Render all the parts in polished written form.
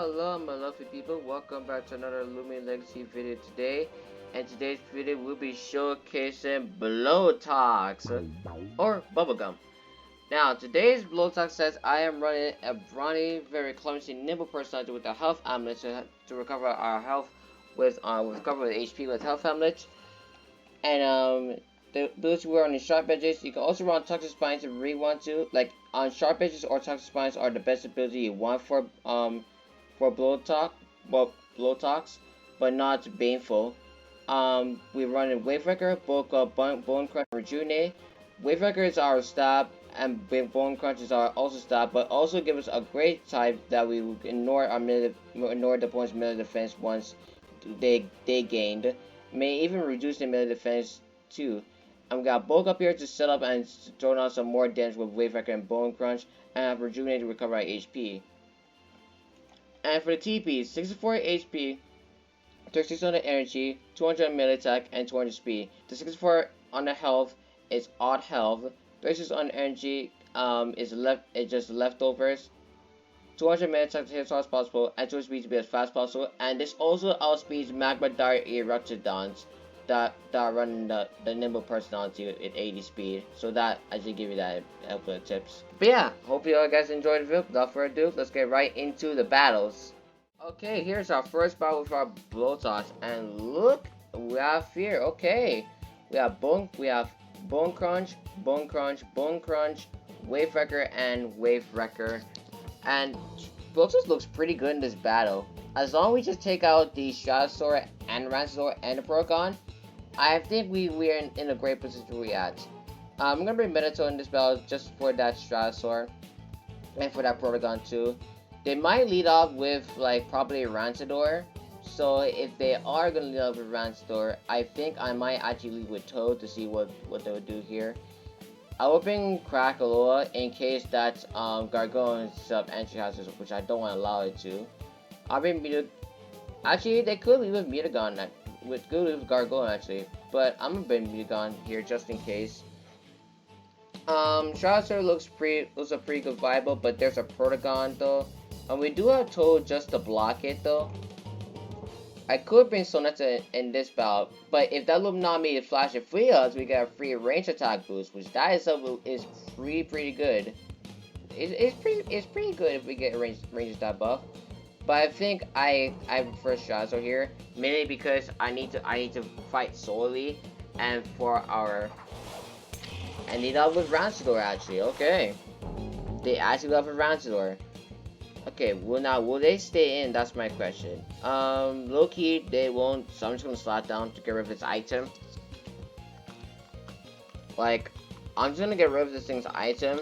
Hello my lovely people, welcome back to another Loomian Legacy video today. And today's video will be showcasing Bloatox or bubblegum. Now today's Bloatox says I am running a brawny, very clumsy, nimble personality with a health amulet to recover our health with recover the HP with health amulet. And the ability to wear on the sharp edges. You can also run toxic spines if you really want to. Like on sharp edges or toxic spines are the best ability you want for Blowtox, but not baneful. We run in Wave Wrecker, Bone Crunch, Rejuvenate. Wave Wrecker is our stab, and Bone Crunch is our also stab, but also give us a great type that we ignore the opponent's melee defense once they gained. May even reduce the melee defense too. I've got Bulk up here to set up and throw down some more damage with Wave Wrecker and Bone Crunch, and have Rejuvenate to recover our HP. And for the TP, 64 HP, 3600 energy, 200 melee attack, and 200 speed. The 64 on the health is odd health. 36 on energy is just leftovers. 200 melee attack to hit as hard as possible, and 200 speed to be as fast as possible. And this also outspeeds Magma Dire Eruptidons that run the nimble personality at 80 speed. So that I should give you that helpful tips. But yeah, hope you all guys enjoyed the video. Without further ado, let's get right into the battles. Okay, here's our first battle with our Bloatox, and look, we have here. Okay, we have Bone Crunch, Bone Crunch, Bone Crunch, Wave Wrecker, and Wave Wrecker. And Bloatox looks pretty good in this battle. As long as we just take out the Stratosaur and Rancidor and the Progon, I think we're in a great position to react. I'm gonna bring Metato in this battle just for that Stratosaur and for that Progon too. They might lead off with like probably Rancidor. So if they are gonna lead off with Rancidor, I think I might actually lead with Toad to see what they would do here. I will bring Krakaloa in case that Gargone sub entry houses, which I don't want to allow it to. I'll bring Actually, they could leave with Metagon. With Gargone actually, but I'm gonna bring Metagon here just in case. Stratosaur looks a pretty good viable, but there's a Protagon though, and we do have Toad just to block it though. I could bring Sonetta in this battle, but if that Luminami flash and free us, we get a free range attack boost, which that itself is pretty good. It's pretty good if we get a range attack buff. But I think I prefer Stratosaur here, mainly because I need to fight solely, and need up with Rancidor actually. Okay, they actually love with Rancidor. Okay, will they stay in? That's my question. Low key they won't, so I'm just gonna slot down to get rid of this item. Like, I'm just gonna get rid of this thing's item,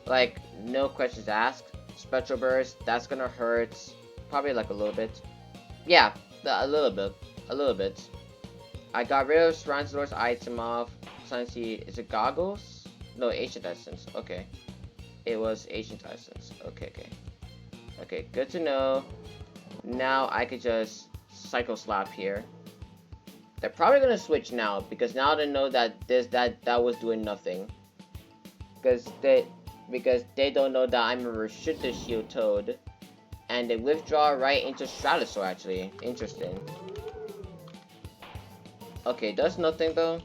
like no questions asked. Spectral Burst, that's gonna hurt. Probably like a little bit. Yeah, a little bit. I got rid of Rancidor's item off. Trying to see, is it Goggles? No, Ancient Essence. Okay. It was Ancient Essence. Okay, good to know. Now I could just Psycho Slap here. They're probably gonna switch now, because now they know that that was doing nothing. Because they don't know that I'm a Restricted Shield Toad. And they withdraw right into Stratosaur actually. Interesting. Okay, does nothing though.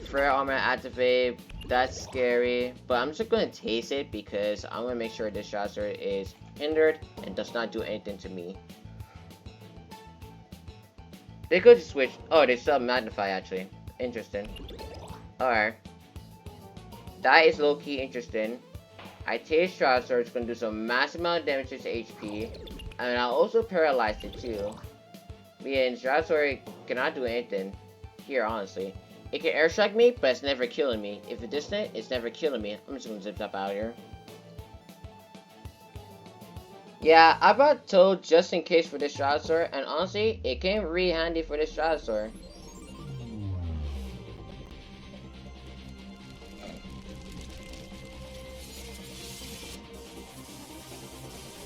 Flare Armor activate. That's scary. But I'm just gonna taste it because I'm gonna make sure this Stratosaur is hindered and does not do anything to me. They could switch. Oh, they still magnify actually. Interesting. Alright. That is low-key interesting. I taste Stratosaur, it's gonna do some massive amount of damage to its HP, and I'll also paralyze it too. Yeah, and Stratosaur cannot do anything here, honestly. It can air strike me, but it's never killing me. If it's distant, it's never killing me. I'm just gonna zip up out of here. Yeah, I brought Toad just in case for this Stratosaur, and honestly, it came really handy for this Stratosaur.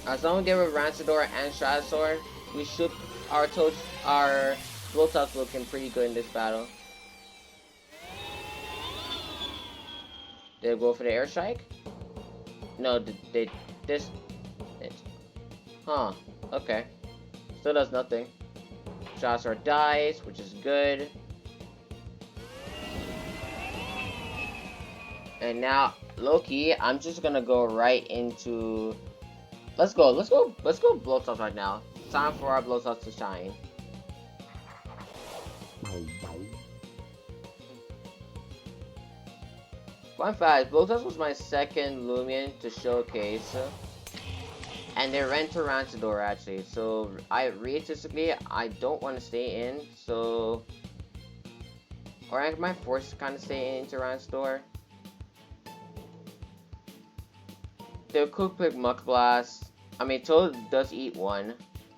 As long as they were Rancidor and Stratosaur, our Bloatox looking pretty good in this battle. Did they go for the airstrike? No, this. Huh. Okay. Still does nothing. Shots our dice, which is good. And now, low-key, I'm just gonna go right into... Let's go Bloatox right now. Time for our Bloatox to shine. Fun fact, Bloatox was my second Loomian to showcase. And they ran to Rancidor actually, so realistically, I don't want to stay in, so... Or am I forced to kind of stay into Rancidor? They could pick Muck Blast. I mean, Toad does eat one.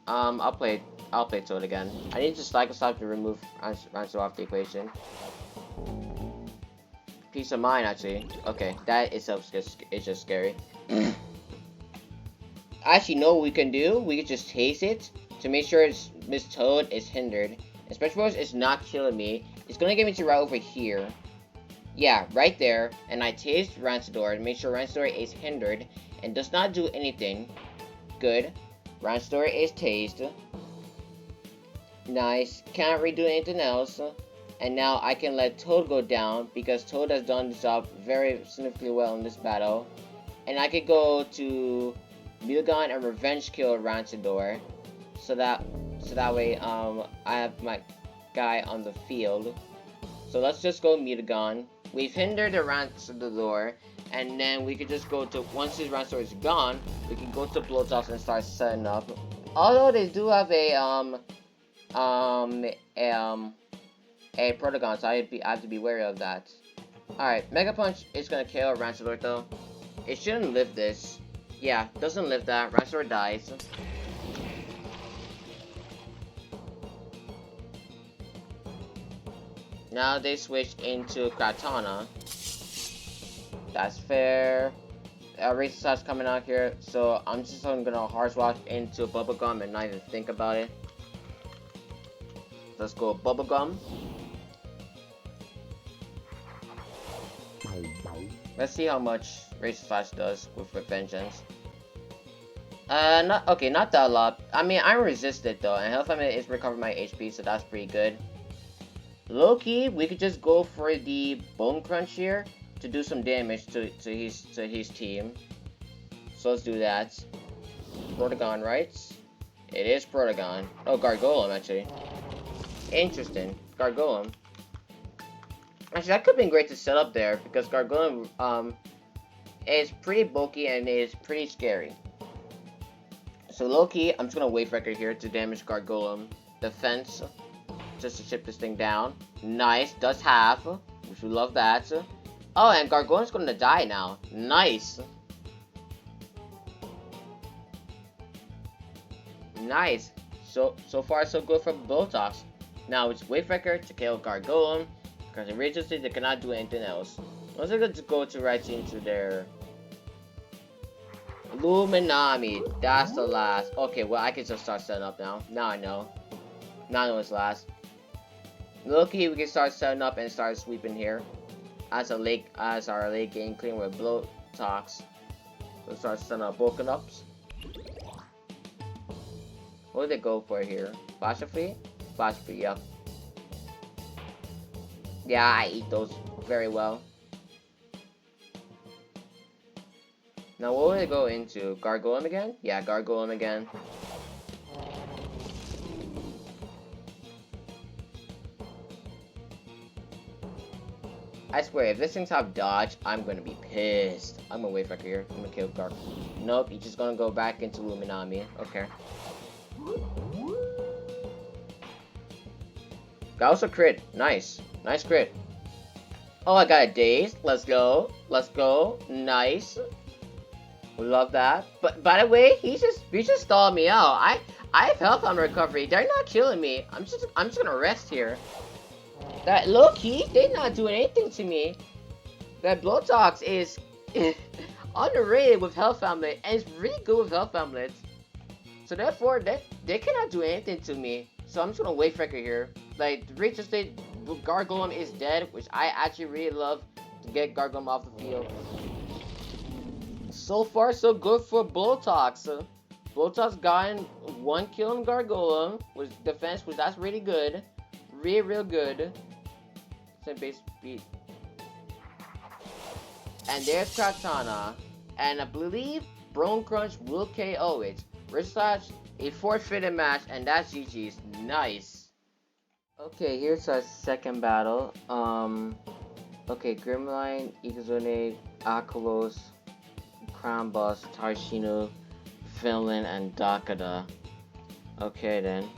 I'll play Toad again. I need to Cycle Stop to remove Rancidor off the equation. Peace of mind, actually. Okay, that itself is just scary. Actually, know what we can do? We can just taste it to make sure Miss Toad is hindered. Especially if it's not killing me. It's gonna get me to right over here. Yeah, right there. And I taste Rancidor to make sure Rancidor is hindered and does not do anything. Good. Rancidor is tased. Nice. Can't redo anything else. And now I can let Toad go down because Toad has done this job very significantly well in this battle. And I could go to Mutagon and revenge kill Rancidor. So that way I have my guy on the field. So let's just go Mutagon. We've hindered the Rancidor, and then we could just go to, once his Rancidor is gone, we can go to Bloatox and start setting up. Although they do have a Protagon, so I have to be wary of that. Alright, Mega Punch is gonna KO Rancidor though. It shouldn't live this. Yeah, doesn't live that. Rancidor dies. Now they switch into Katana. That's fair. Razor Slash coming out here, so I'm just gonna Hard Swap into Bubblegum and not even think about it. Let's go Bubblegum. Let's see how much Razor Slash does with Revengeance. Not that a lot. I mean, I'm resisted though, and Health Limit is recovering my HP, so that's pretty good. Low-key, we could just go for the Bone Crunch here to do some damage to his team. So let's do that. Protagon, right? It is Protagon. Oh, Gargolem, actually. Interesting. Gargolem. Actually, that could have been great to set up there, because Gargolem, is pretty bulky and is pretty scary. So low-key, I'm just gonna Wave Record here to damage Gargolem. Defense. Just to chip this thing down. Nice. Does half. Which we love that. Oh, and Gargoyle's gonna die now. Nice. Nice. So far so good for Bloatox. Now it's Wave Record to kill Gargolem. Because originally they cannot do anything else. Let's just go to right into their Luminami. That's the last. Okay, well I can just start setting up now. Now I know. Now I know it's last. Low-key, we can start setting up and start sweeping here. As our late game clean with Blowtox. We'll start setting up Broken Ups. What do they go for here? Pufferfish? Pufferfish, yep. Yeah, I eat those very well. Now what will they go into? Gargolem again? Yeah, Gargolem again. I swear, if this thing's have dodge, I'm gonna be pissed. I'm gonna wait for here. I'm gonna kill Garg. Nope, he's just gonna go back into Luminami. Okay. That was a crit. Nice. Nice crit. Oh, I got a daze. Let's go. Let's go. Nice. We love that. But by the way, he just stalled me out. I have health on recovery. They're not killing me. I'm just gonna rest here. That low-key, they're not doing anything to me. That Bloatox is underrated with health amulet and it's really good with health amulets. So therefore, they cannot do anything to me. So I'm just gonna wait for here. Like, Rachel said, Gargolem is dead, which I actually really love to get Gargolem off the field. So far, so good for Bloatox. Bloatox gotten one kill on Gargoyle, was defense, was that's really good. Real good. So base speed. And there's Katana. And I believe Bone Crunch will KO it. Research a forfeited match, and that's GG's. Nice. Okay, here's our second battle. Okay, Grimline, Ikazune, Akalos, Crown Boss, Tarshino, Finland, and Dakada. Okay then.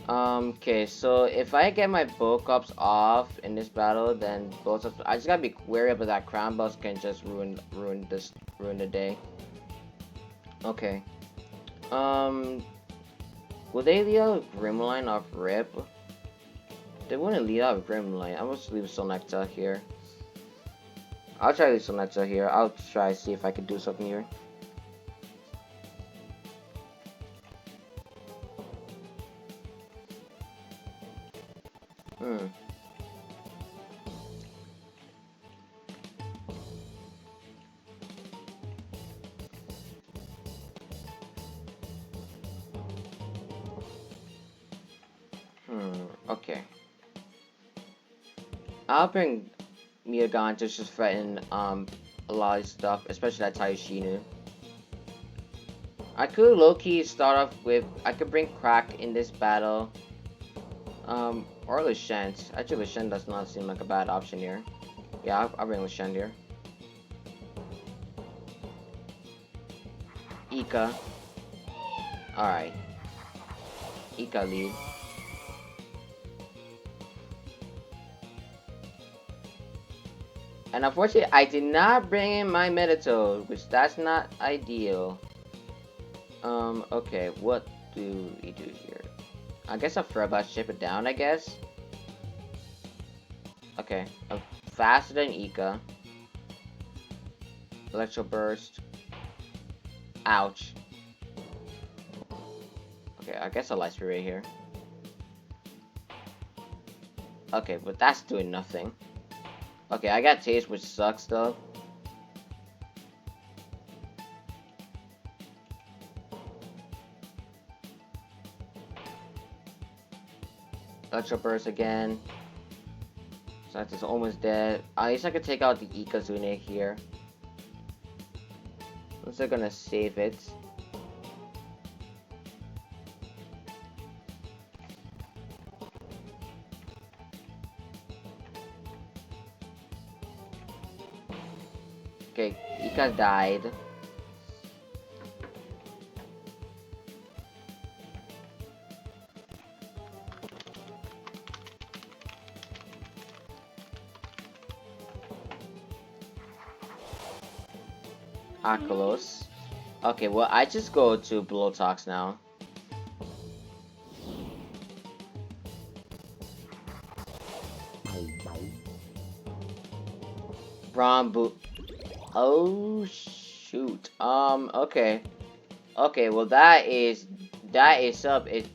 Okay, so if I get my Blowtox off in this battle, then Blowtox, I just gotta be wary about that Crown Boss can just ruin the day. Okay. Will they lead out Grimline off Rip? They wouldn't lead out Grimline. I'm just leave Sonecta here. I'll try to leave Sonecta here. I'll try to see if I can do something here. Okay. I'll bring Miyagan to just threaten a lot of stuff, especially that Taishinu. I could low-key start off with, I could bring Crack in this battle. Or Lashent. Actually, Lashent does not seem like a bad option here. Yeah, I'll bring Lashent here. Ika. Alright. Ika lead. And unfortunately, I did not bring in my Meditoad, which that's not ideal. Okay, what do we do here? I guess I'll Furbat ship it down, I guess. Okay, I'm faster than Ika. Electro Burst. Ouch. Okay, I guess I'll Light Spirit here. Okay, but that's doing nothing. Okay, I got Taste, which sucks though. Electro Burst again. So that's almost dead. At least I could take out the Ikazune here. Unless they're gonna save it. Okay, Ika died. Akalos. Okay, well, I just go to Bloatox now. Rambu. Oh shoot. Okay. Okay, well that is sub is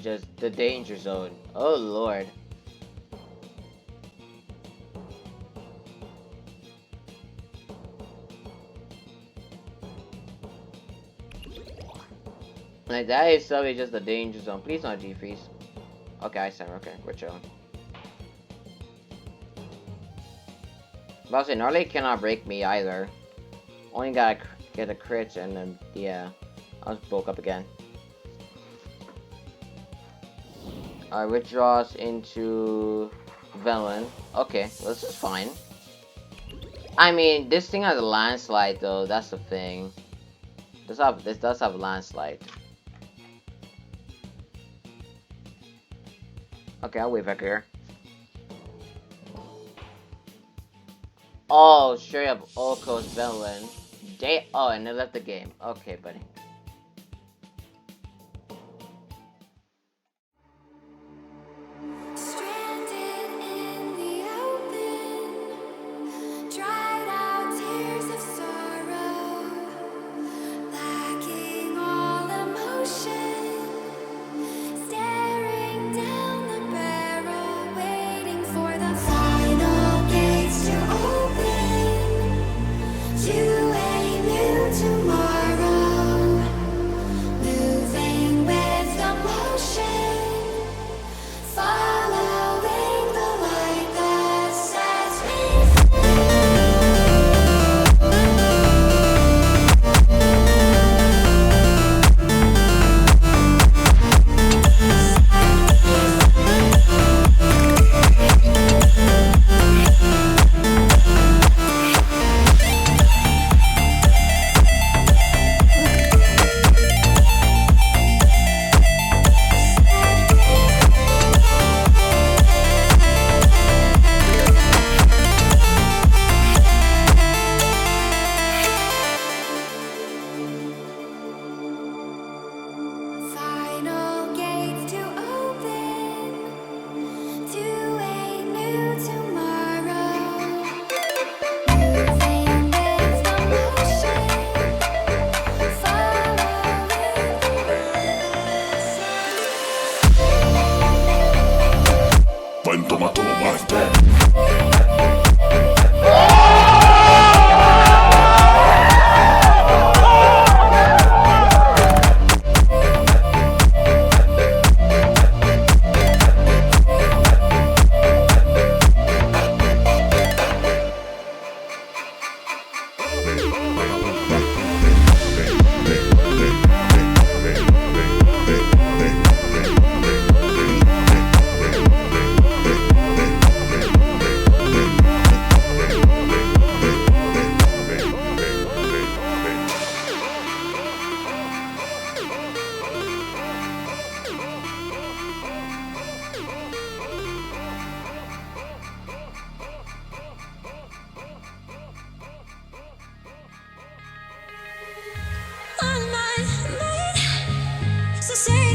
just the danger zone. Oh lord. Like that is sub is just the danger zone. Please not G-freeze. Okay, I said okay, we're chilling. But I was saying, Gnarly cannot break me either. Only gotta get a crit and then, yeah. I'll just bulk up again. Alright, withdraws into Velen. Okay, well, this is fine. I mean, this thing has a landslide though, that's the thing. This does have a landslide. Okay, I'll wait back here. Oh, straight up Olco's Velen. Oh, and they left the game. Okay, buddy. To a new tomorrow. tomato mais pé. So say